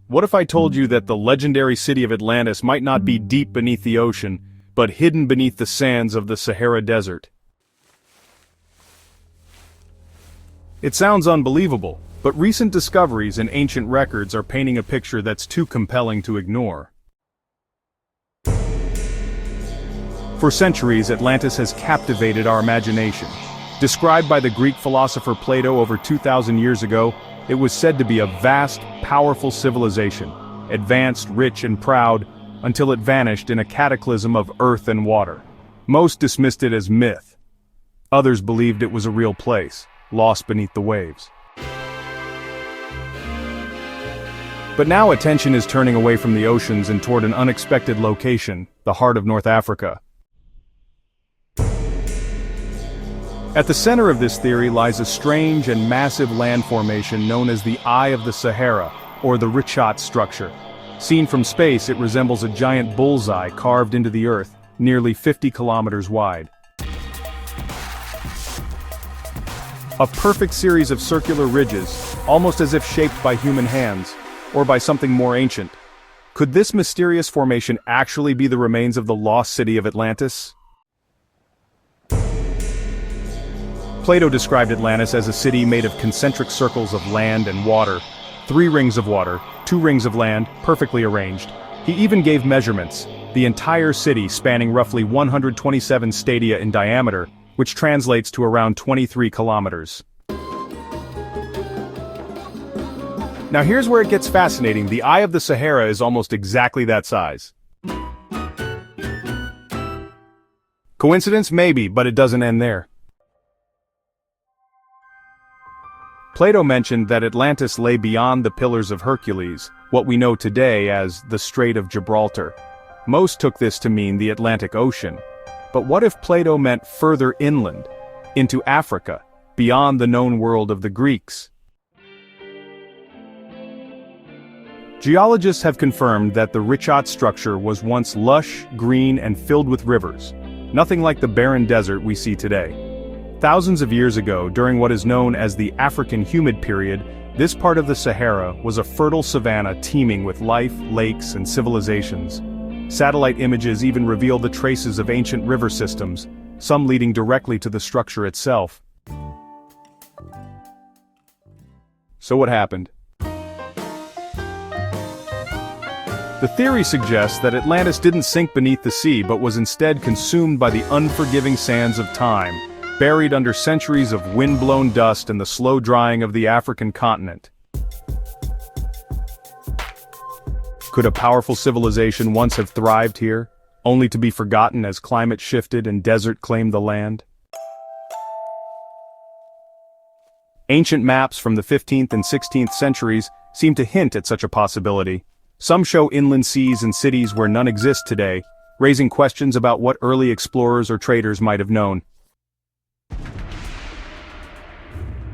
What if I told you that the legendary city of Atlantis might not be deep beneath the ocean, but hidden beneath the sands of the Sahara Desert? It sounds unbelievable, but recent discoveries in ancient records are painting a picture that's too compelling to ignore. For centuries, Atlantis has captivated our imagination. Described by the Greek philosopher Plato over 2,000 years ago, it was said to be a vast, powerful civilization, advanced, rich, and proud, until it vanished in a cataclysm of earth and water. Most dismissed it as myth. Others believed it was a real place, lost beneath the waves. But now attention is turning away from the oceans and toward an unexpected location, the heart of North Africa. At the center of this theory lies a strange and massive land formation known as the Eye of the Sahara, or the Richat structure. Seen from space, it resembles a giant bullseye carved into the earth, nearly 50 kilometers wide. A perfect series of circular ridges, almost as if shaped by human hands, or by something more ancient. Could this mysterious formation actually be the remains of the lost city of Atlantis? Plato described Atlantis as a city made of concentric circles of land and water, 3 rings of water, 2 rings of land, perfectly arranged. He even gave measurements, the entire city spanning roughly 127 stadia in diameter, which translates to around 23 kilometers. Now here's where it gets fascinating. The Eye of the Sahara is almost exactly that size. Coincidence? Maybe, but it doesn't end there. Plato mentioned that Atlantis lay beyond the Pillars of Hercules, what we know today as the Strait of Gibraltar. Most took this to mean the Atlantic Ocean. But what if Plato meant further inland, into Africa, beyond the known world of the Greeks? Geologists have confirmed that the Richat structure was once lush, green, and filled with rivers, nothing like the barren desert we see today. Thousands of years ago, during what is known as the African humid period, this part of the Sahara was a fertile savanna teeming with life, lakes, and civilizations. Satellite images even reveal the traces of ancient river systems, some leading directly to the structure itself. So what happened? The theory suggests that Atlantis didn't sink beneath the sea but was instead consumed by the unforgiving sands of time, buried under centuries of wind-blown dust and the slow drying of the African continent. Could a powerful civilization once have thrived here, only to be forgotten as climate shifted and desert claimed the land? Ancient maps from the 15th and 16th centuries seem to hint at such a possibility. Some show inland seas and cities where none exist today, raising questions about what early explorers or traders might have known.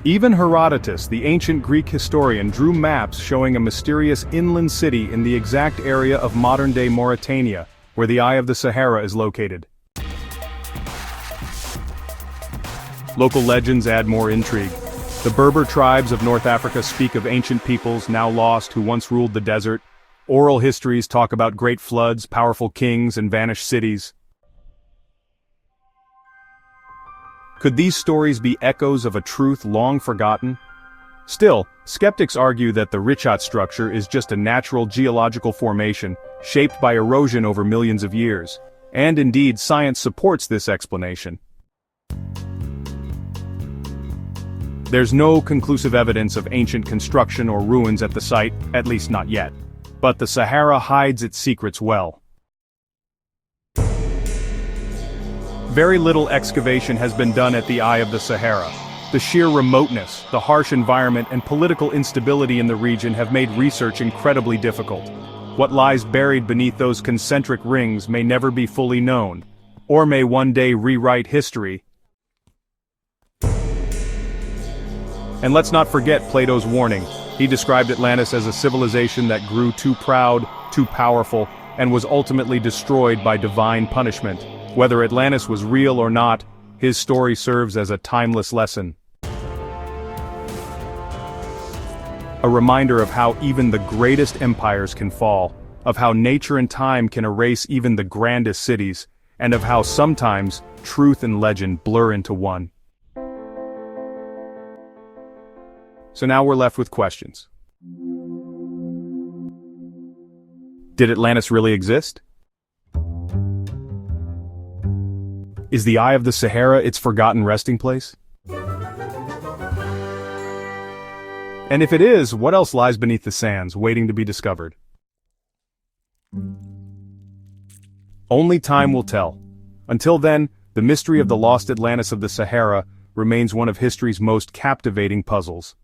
Even Herodotus, the ancient Greek historian, drew maps showing a mysterious inland city in the exact area of modern-day Mauritania, where the Eye of the Sahara is located. Local legends add more intrigue. The Berber tribes of North Africa speak of ancient peoples now lost who once ruled the desert. Oral histories talk about great floods, powerful kings, and vanished cities. Could these stories be echoes of a truth long forgotten? Still, skeptics argue that the Richat structure is just a natural geological formation, shaped by erosion over millions of years. And indeed, science supports this explanation. There's no conclusive evidence of ancient construction or ruins at the site, at least not yet. But the Sahara hides its secrets well. Very little excavation has been done at the Eye of the Sahara. The sheer remoteness, the harsh environment, and political instability in the region have made research incredibly difficult. What lies buried beneath those concentric rings may never be fully known, or may one day rewrite history. And let's not forget Plato's warning. He described Atlantis as a civilization that grew too proud, too powerful, and was ultimately destroyed by divine punishment. Whether Atlantis was real or not, his story serves as a timeless lesson. A reminder of how even the greatest empires can fall, of how nature and time can erase even the grandest cities, and of how sometimes truth and legend blur into one. So now we're left with questions. Did Atlantis really exist? Is the Eye of the Sahara its forgotten resting place? And if it is, what else lies beneath the sands, waiting to be discovered? Only time will tell. Until then, the mystery of the lost Atlantis of the Sahara remains one of history's most captivating puzzles.